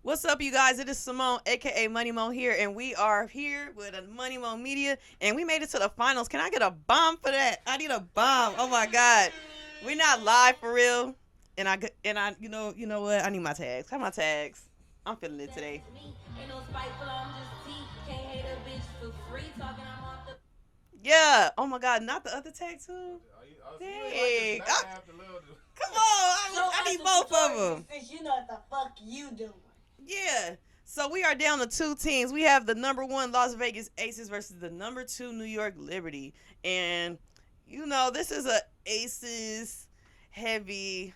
What's up, you guys? It is Simone, aka Money Mo here, and we are here with a Money Mo Media, and we made it to the finals. Can I get a bomb for that? I need a bomb. Oh my God, we're not live for real, and I, you know what? I need my tags. Have my tags. I'm feeling it today. Yeah. Oh my God, not the other tag too. Dang. Come on, I need both of them. Since you know what the fuck you doing. Yeah. So we are down to two teams. We have the number one Las Vegas Aces versus the number two New York Liberty. And this is a Aces heavy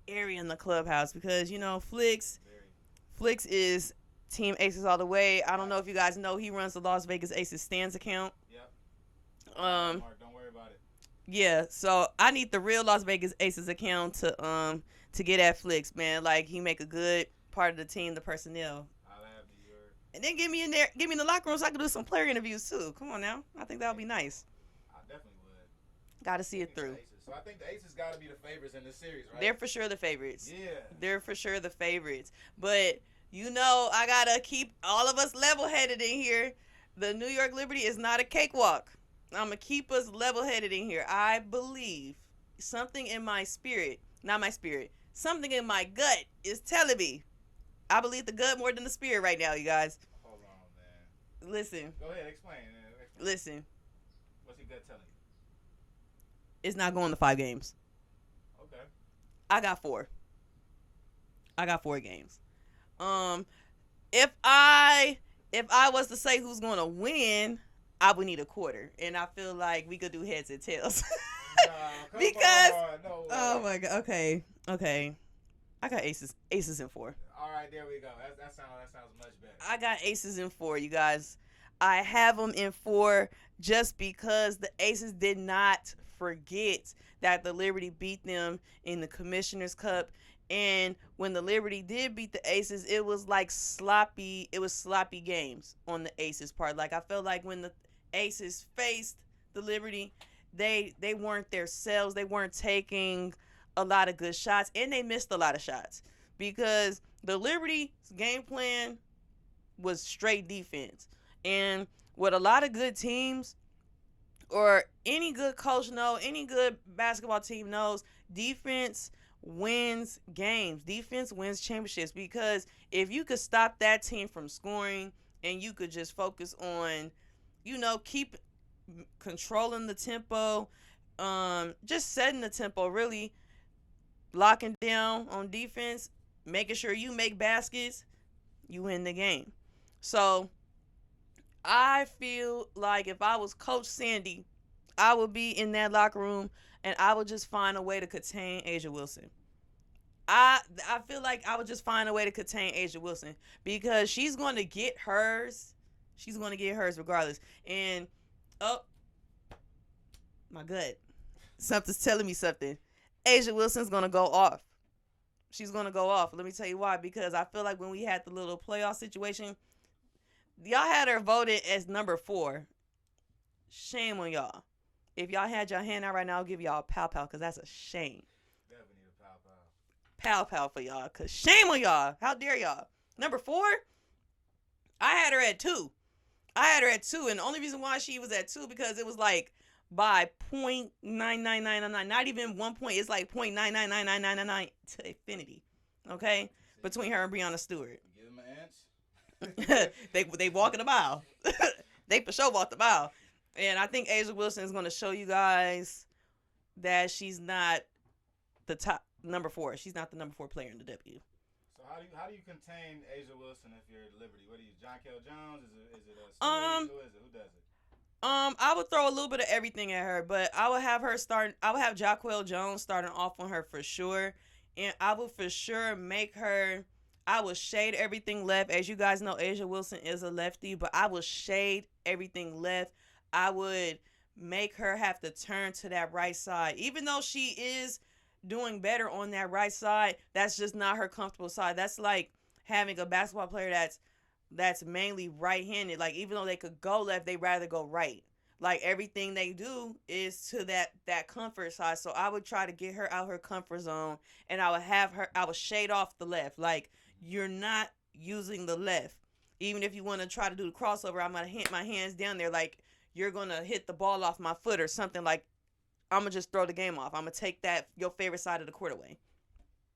area in the clubhouse because Flicks is Team Aces all the way. I don't know if you guys know he runs the Las Vegas Aces stands account. Yep. Um Mark, don't worry about it. yeah, so I need the real Las Vegas Aces account to get at Flicks, man. Like he make a good part of the team, the personnel. I'll have you. And then get me in there, get me in the locker room so I can do some player interviews too. Come on now. I think that would be nice. I definitely would. Got to see it through. So I think the Aces got to be the favorites in this series, right? They're for sure the favorites. Yeah. They're for sure the favorites. But, I got to keep all of us level-headed in here. The New York Liberty is not a cakewalk. I'm going to keep us level-headed in here. I believe something in my spirit, not my spirit, something in my gut is telling me. I believe the gut more than the spirit right now, you guys. Hold on, man. Listen. Go ahead, explain. Listen. What's your gut telling you? It's not going to 5 games. Okay. I got 4. I got 4 games. If I was to say who's going to win, I would need a quarter, and I feel like we could do heads and tails. Because oh my God, okay, I got aces in 4. All right, there we go. That sounds much better. I got aces in 4, you guys. I have them in 4 just because the Aces did not forget that the Liberty beat them in the Commissioner's Cup. And when the Liberty did beat the Aces, it was like sloppy. It was sloppy games on the Aces part. Like I felt like when the Aces faced the Liberty, they weren't themselves. They weren't taking a lot of good shots, and they missed a lot of shots because the Liberty's game plan was straight defense. And what a lot of good teams or any good coach knows, any good basketball team knows, defense wins games. Defense wins championships because if you could stop that team from scoring and you could just focus on, keep controlling the tempo, just setting the tempo, really locking down on defense, making sure you make baskets, you win the game. So I feel like if I was Coach Sandy, I would be in that locker room and I would just find a way to contain Asia Wilson. I feel like I would just find a way to contain Asia Wilson because she's going to get hers. She's going to get hers regardless. And, my gut. Something's telling me something. Asia Wilson's going to go off. She's going to go off. Let me tell you why. Because I feel like when we had the little playoff situation, y'all had her voted as number 4. Shame on y'all. If y'all had your hand out right now, I'll give y'all a pow because that's a shame. Definitely need a pow. Pow for y'all because shame on y'all. How dare y'all? Number 4, I had her at 2. And the only reason why she was at 2 because it was like by 0.99999, not even 1 point. It's like 0.9999999 to infinity. Okay? Between her and Breonna Stewart. Give them an inch. they walking the mile. They for sure walked the mile. And I think Asia Wilson is going to show you guys that she's not the top number 4. She's not the number 4 player in the W. So how do you contain Asia Wilson if you're at Liberty? What are you, John Kell Jones? Is it Simone? Who is it? Who does it? I would throw a little bit of everything at her, but I would have her start. I would have Jaquel Jones starting off on her for sure, and I would for sure make her. I would shade everything left. As you guys know, Asia Wilson is a lefty, but I would shade everything left. I would make her have to turn to that right side. Even though she is doing better on that right side, that's just not her comfortable side. That's like having a basketball player that's mainly right-handed. Like, even though they could go left, they rather go right. Like, everything they do is to that comfort side. So I would try to get her out her comfort zone, and I would shade off the left. Like, you're not using the left. Even if you want to try to do the crossover, I'm going to hit my hands down there like you're going to hit the ball off my foot or something. Like, I'm going to just throw the game off. I'm going to take your favorite side of the court away.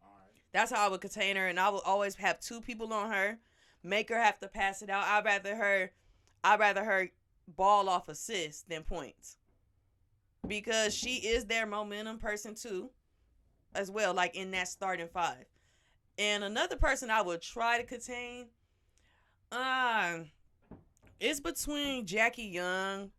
All right. That's how I would contain her, and I would always have two people on her, make her have to pass it out. I'd rather her ball off assists than points, because she is their momentum person too, as well, like in that starting five. And another person I would try to contain, it's between Jackie Young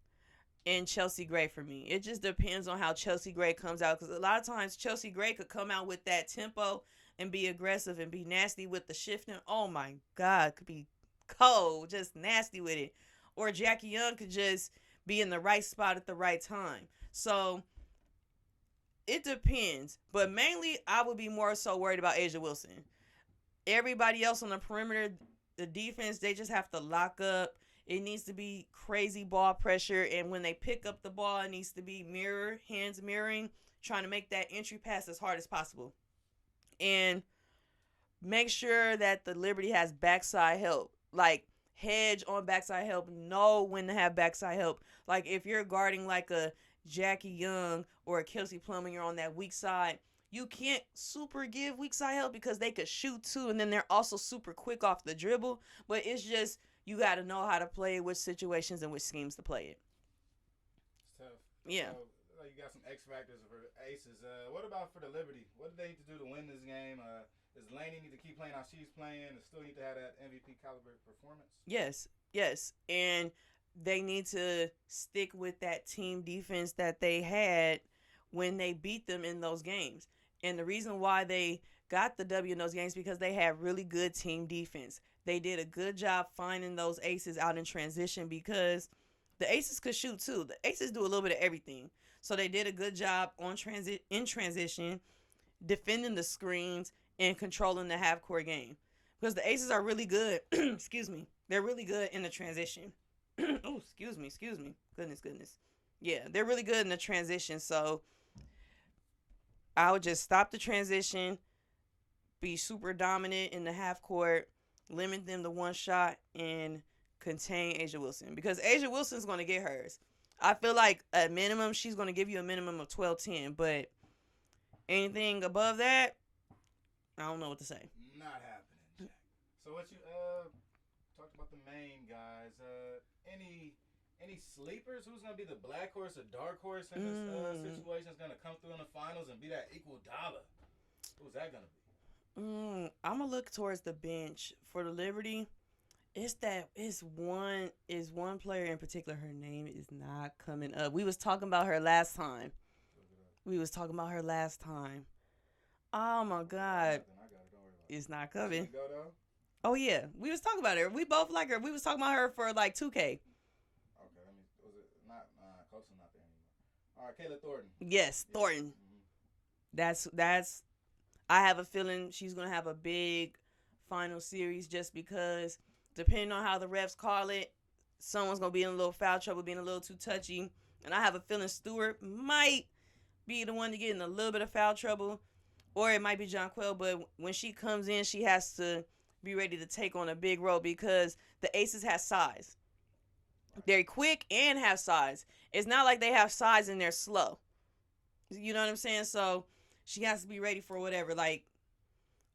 and Chelsea Gray for me. It just depends on how Chelsea Gray comes out, because a lot of times Chelsea Gray could come out with that tempo and be aggressive and be nasty with the shifting. Oh my God, could be cold, just nasty with it. Or Jackie Young could just be in the right spot at the right time. So it depends. But mainly, I would be more so worried about Asia Wilson. Everybody else on the perimeter, the defense, they just have to lock up. It needs to be crazy ball pressure. And when they pick up the ball, it needs to be hands mirroring, trying to make that entry pass as hard as possible. And make sure that the Liberty has backside help. Like, hedge on backside help. Know when to have backside help. Like, if you're guarding like a Jackie Young or a Kelsey Plum and you're on that weak side, you can't super give weak side help because they could shoot too, and then they're also super quick off the dribble. But it's just, you got to know how to play it, which situations and which schemes to play it. It's tough. Yeah. So, you got some X factors for Aces. What about for the Liberty? What do they need to do to win this game? Does Laney need to keep playing how she's playing and still need to have that MVP caliber performance? Yes. And they need to stick with that team defense that they had when they beat them in those games. And the reason why they got the W in those games because they had really good team defense. They did a good job finding those aces out in transition because the aces could shoot too. The aces do a little bit of everything. So they did a good job in transition, defending the screens, and controlling the half-court game. Because the aces are really good. Excuse me. They're really good in the transition. Oh, excuse me. Goodness. Yeah, they're really good in the transition. So I would just stop the transition, be super dominant in the half-court, limit them to one shot, and contain Asia Wilson. Because Asia Wilson's going to get hers. I feel like at minimum, she's going to give you a minimum of 12-10. But anything above that, I don't know what to say. Not happening, Jack. So what you talked about the main guys. Any sleepers? Who's gonna be the black horse or dark horse in this situation? Is gonna come through in the finals and be that equal dollar? Who's that gonna be? I'm gonna look towards the bench for the Liberty. It's one player in particular. Her name is not coming up. We was talking about her last time. Oh my God. I got it. Don't worry about it. It's not coming. Go though? Oh yeah, we was talking about her. We both like her. We was talking about her for like 2K. Okay, was it not? Colson's not there anymore. All right, Kayla Thornton. Yes, yeah. Thornton. Mm-hmm. That's. I have a feeling she's gonna have a big final series just because, depending on how the refs call it, someone's gonna be in a little foul trouble, being a little too touchy, and I have a feeling Stewart might be the one to get in a little bit of foul trouble, or it might be Jonquel. But when she comes in, she has to be ready to take on a big role because the Aces have size. They're quick and have size. It's not like they have size and they're slow. You know what I'm saying? So she has to be ready for whatever. Like,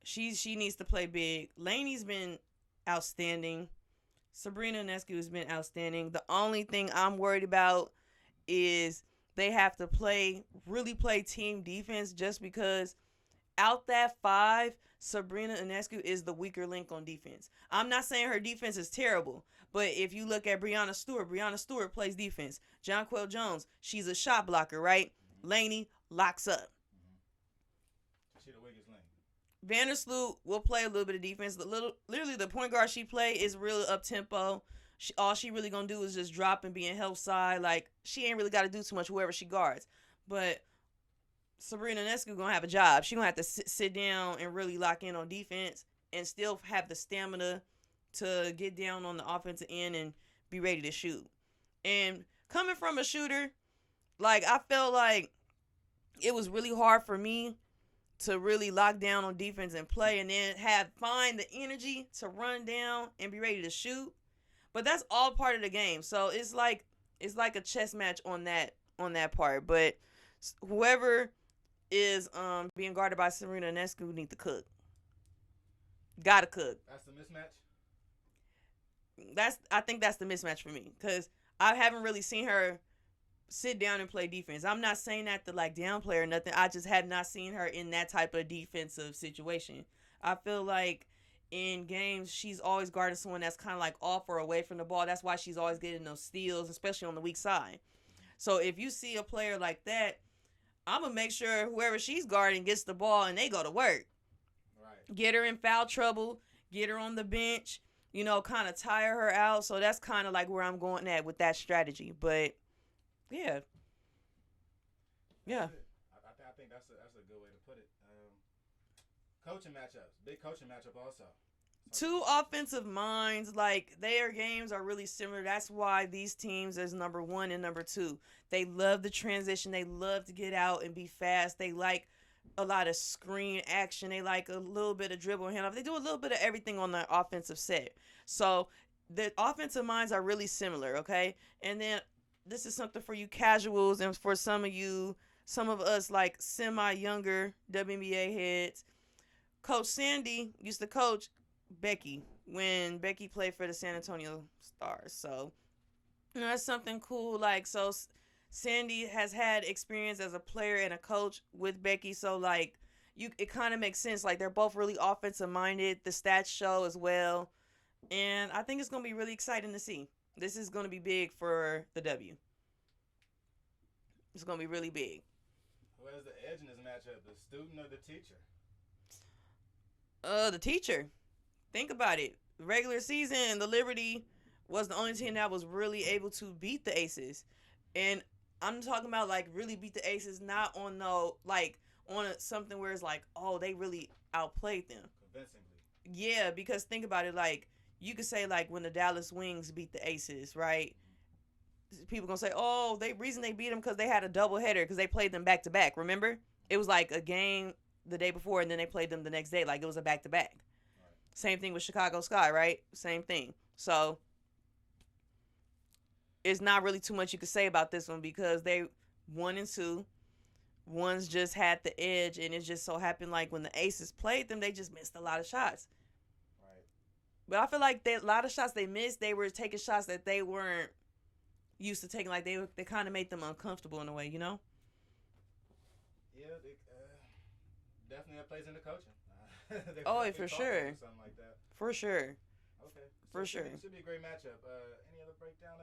she needs to play big. Laney's been outstanding. Sabrina Ionescu has been outstanding. The only thing I'm worried about is they have to really play team defense just because out that five, Sabrina Ionescu is the weaker link on defense. I'm not saying her defense is terrible, but if you look at Brianna Stewart plays defense. Jonquel Jones, she's a shot blocker, right? Mm-hmm. Laney locks up. Mm-hmm. She's the weakest link. Vandersloot will play a little bit of defense. Literally, the point guard she play is real up-tempo. All she really going to do is just drop and be in help side. Like, she ain't really got to do too much whoever she guards. But Sabrina Ionescu gonna have a job. She gonna have to sit down and really lock in on defense and still have the stamina to get down on the offensive end and be ready to shoot. And coming from a shooter, like, I felt like it was really hard for me to really lock down on defense and play, and then find the energy to run down and be ready to shoot. But that's all part of the game. So it's like a chess match on that part. But whoever is being guarded by Sabrina Ionescu need to cook. Gotta cook. That's the mismatch. I think that's the mismatch for me because I haven't really seen her sit down and play defense. I'm not saying that to like downplay or nothing. I just have not seen her in that type of defensive situation. I feel like in games she's always guarding someone that's kind of like off or away from the ball. That's why she's always getting those steals, especially on the weak side. So if you see a player like that, I'm gonna make sure whoever she's guarding gets the ball and they go to work. Right. Get her in foul trouble, get her on the bench, kind of tire her out. So that's kind of like where I'm going at with that strategy. But yeah. I think that's a good way to put it. Coaching matchups, big coaching matchup also. Two offensive minds, like their games are really similar. That's why these teams is number 1 and number 2. They love the transition. They love to get out and be fast. They like a lot of screen action. They like a little bit of dribble and handoff. They do a little bit of everything on the offensive set. So the offensive minds are really similar, okay? And then this is something for you casuals and for some of us like semi-younger WNBA heads. Coach Sandy used to coach Becky when Becky played for the San Antonio Stars. So, that's something cool. Like, so Sandy has had experience as a player and a coach with Becky. So, like, it kind of makes sense. Like, they're both really offensive minded. The stats show as well. And I think it's going to be really exciting to see. This is going to be big for the W. It's going to be really big. Who has the edge in this matchup, the student or the teacher? The teacher. Think about it. Regular season, the Liberty was the only team that was really able to beat the Aces. And I'm talking about, like, really beat the Aces, not on something where it's like, oh, they really outplayed them. Convincingly. Yeah, because think about it, like, you could say, like, when the Dallas Wings beat the Aces, right? People gonna say, oh, reason they beat them because they had a doubleheader because they played them back-to-back, remember? It was like a game the day before, and then they played them the next day. Like, it was a back-to-back. Right. Same thing with Chicago Sky, right? Same thing. So, it's not really too much you could say about this one because they 1 and 2. One's just had the edge, and it just so happened, like, when the Aces played them, they just missed a lot of shots. Right. But I feel like a lot of shots they missed, they were taking shots that they weren't used to taking. Like, they kind of made them uncomfortable in a way, Yeah, definitely that plays into coaching. For sure. Something like that. For sure. Okay. For sure. It should be a great matchup. Any other breakdown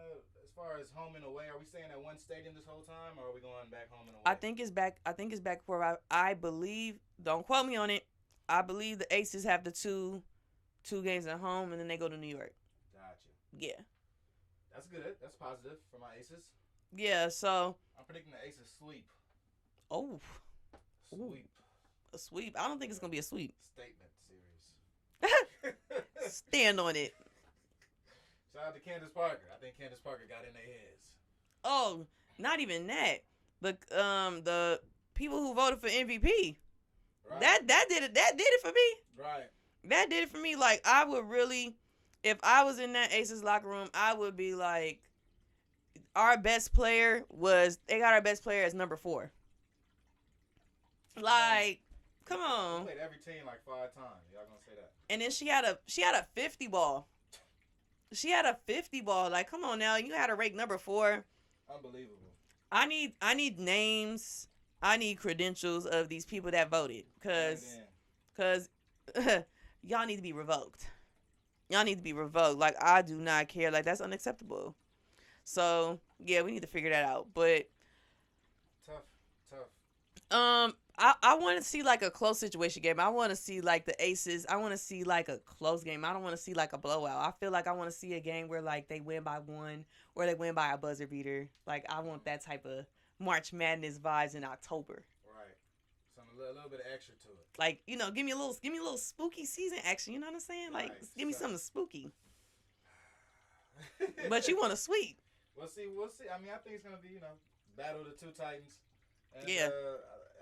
as far as home and away? Are we staying at one stadium this whole time, or are we going back home and away? I think it's back for. I believe. Don't quote me on it. I believe the Aces have the two games at home, and then they go to New York. Gotcha. Yeah. That's good. That's positive for my Aces. Yeah. So. I'm predicting the Aces sweep. Oh. Sweep. Ooh. A sweep? I don't think it's gonna be a sweep. Statement series. Stand on it. Shout out to Candace Parker. I think Candace Parker got in their heads. Oh, not even that. The people who voted for MVP. Right. That did it. That did it for me. Right. That did it for me. Like, I would really, if I was in that Aces locker room, I would be like, our best player they got our best player as number 4. Like, come on. She played every team like 5 times. Y'all gonna say that? And then she had a 50 ball. She had a 50 ball. Like, come on now. You had her ranked number 4. Unbelievable. I need names. I need credentials of these people that voted. Cause y'all need to be revoked. Y'all need to be revoked. Like, I do not care. Like, that's unacceptable. So, yeah, we need to figure that out. But tough. I want to see like a close situation game. I want to see like the Aces. I want to see like a close game. I don't want to see like a blowout. I feel like I want to see a game where like they win by 1 or they win by a buzzer beater. Like, I want that type of March Madness vibes in October. Right. A little bit of extra to it. Like, give me a little spooky season action. You know what I'm saying? Like, right. Give me something spooky. But you want a sweep. We'll see. I mean, I think it's gonna be battle of the 2 Titans. And, yeah.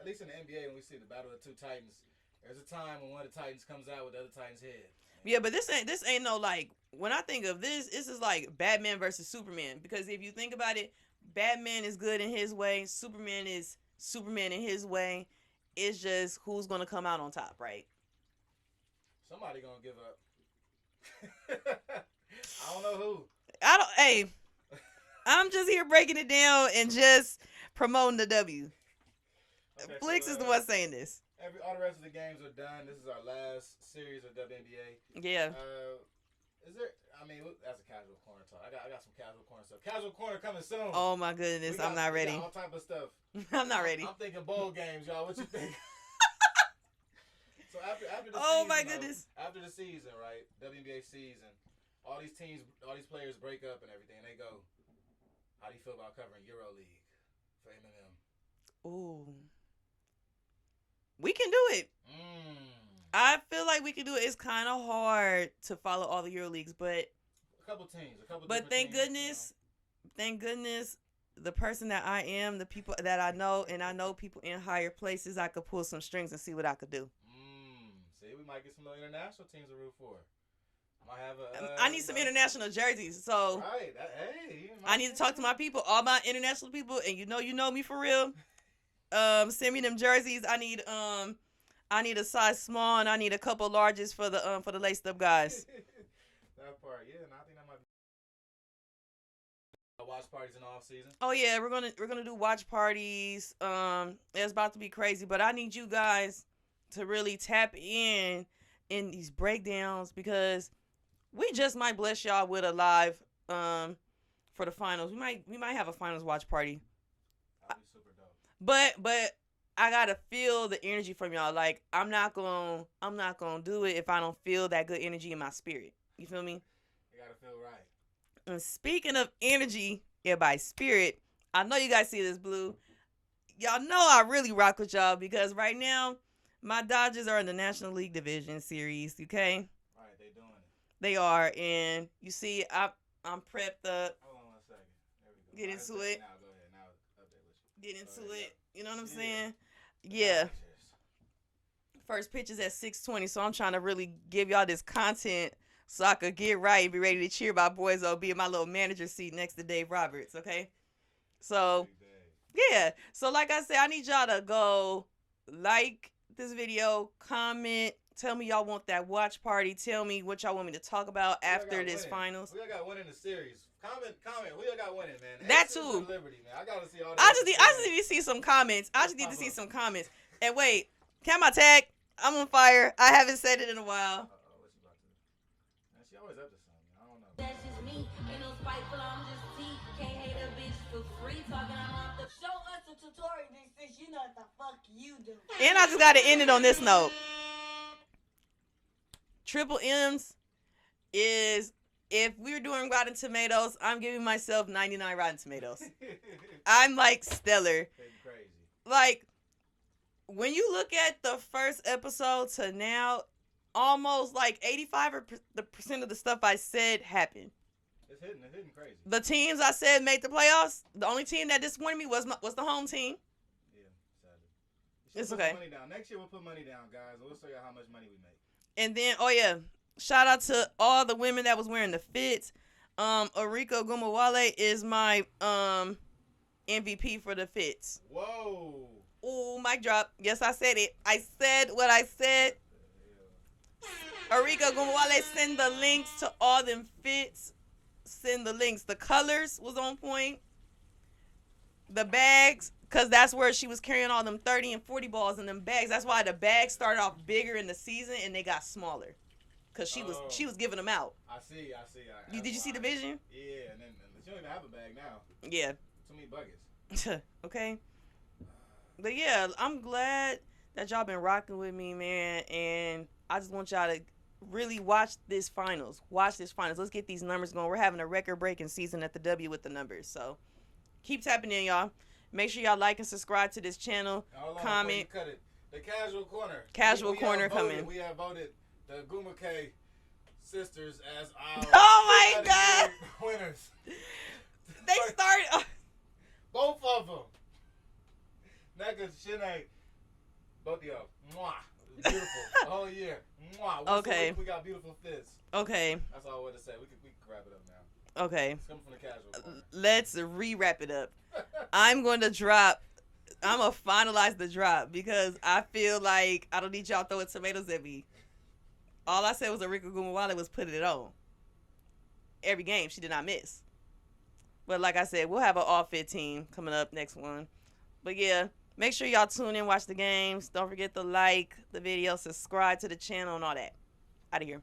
at least in the NBA, when we see the battle of the two Titans, there's a time when one of the Titans comes out with the other Titan's head. Yeah, but this ain't no like when I think of this is like Batman versus Superman, because if you think about it, Batman is good in his way, Superman is Superman in his way. It's just who's gonna come out on top, right? Somebody gonna give up. I don't know who. Hey, I'm just here breaking it down and just promoting the W. Okay, Flix so, is the one saying this. All the rest of the games are done. This is our last series of WNBA. Yeah. Is there? I mean, that's a casual corner talk. I got some casual corner stuff. Casual corner coming soon. Oh my goodness, I'm not ready. All type of stuff. I'm not ready. I'm thinking bowl games, y'all. What you think? So after the Oh season, my goodness. after the season, right? WNBA season, all these players break up and everything. They go, how do you feel about covering EuroLeague for M&M? Ooh. We can do it. I feel like we can do it. It's kind of hard to follow all the EuroLeagues, but a couple teams. But thank goodness, the person that I am, the people that I know, and I know people in higher places, I could pull some strings and see what I could do. See, we might get some little international teams to root for. I need some international jerseys, so right. I need to talk to my people, all my international people, and you know me for real. Send me them jerseys. I need a size small, and I need a couple larges for the laced up guys. That part, yeah. And I think that might be watch parties in the off season. Oh yeah, we're gonna do watch parties. It's about to be crazy, but I need you guys to really tap in these breakdowns, because we just might bless y'all with a live for the finals. We might have a finals watch party. That'd be super dope. But I gotta feel the energy from y'all. Like I'm not gonna do it if I don't feel that good energy in my spirit. You feel me? You gotta feel right. And speaking of energy, by spirit, I know you guys see this, Blue. Y'all know I really rock with y'all, because right now my Dodgers are in the National League Division Series. Okay. Right, they doing it. They are, and you see, I'm prepped up. Hold on 1 second. There we go. Get into it. Now, go ahead. Now, update with you. Get into it. You know what I'm saying? Yeah. First pitch is at 6:20, so I'm trying to really give y'all this content so I could get right and be ready to cheer my boys. I'll be in my little manager seat next to Dave Roberts. Okay. So yeah. So like I said, I need y'all to go like this video, comment, tell me y'all want that watch party. Tell me what y'all want me to talk about after this finals. We all got winning the series. Comment. We all got winning, man. That too. Liberty, man. I gotta see all that. I just need to see some comments. And wait, camera tag. I'm on fire. I haven't said it in a while. What you about to do? Man, she always up to something. I don't know. That's just me. Ain't no spiteful, I'm just T. Can't hate a bitch for free. Talking about the show us a tutorial, big sis. You know what the fuck you do. And I just gotta end it on this note. Triple M's is, if we're doing Rotten Tomatoes, I'm giving myself 99 Rotten Tomatoes. I'm like stellar. Crazy. Like, when you look at the first episode to now, almost like 85% of the stuff I said happened. It's hitting crazy. The teams I said made the playoffs. The only team that disappointed me was the home team. Yeah, sadly. It's okay. Money down. Next year we'll put money down, guys. We'll show you how much money we make. And then, oh yeah, shout out to all the women that was wearing the fits. Arika Gumawale is my MVP for the fits. Whoa. Ooh, mic drop. Yes, I said it. I said what I said. Arika Gumawale, send the links to all them fits. Send the links. The colors was on point. The bags, because that's where she was carrying all them 30 and 40 balls in them bags. That's why the bags started off bigger in the season and they got smaller. Because she was giving them out. I see. Did you see the vision? Yeah, and then she don't even have a bag now. Yeah. Too many buckets. Okay. But yeah, I'm glad that y'all been rocking with me, man. And I just want y'all to really watch this finals. Let's get these numbers going. We're having a record-breaking season at the W with the numbers. So keep tapping in, y'all. Make sure y'all like and subscribe to this channel. Comment. Cut it. The casual corner. Coming. We have voted the Guma K sisters as our oh my God winners. They started both of them. Nigga, Shanae, Both of y'all. Mwah. Beautiful. Oh yeah. Mwah. Once Okay. a week we got beautiful fits. Okay. That's all I wanted to say. We can wrap it up now. Okay. It's coming from the casual corner. Let's re-wrap it up. I'm going to drop. I'm going to finalize the drop because I feel like I don't need y'all throwing tomatoes at me. All I said was Arika Gumawale was putting it on. Every game, she did not miss. But like I said, we'll have an all-fit team coming up next one. But yeah, make sure y'all tune in, watch the games. Don't forget to like the video, subscribe to the channel, and all that. Out of here.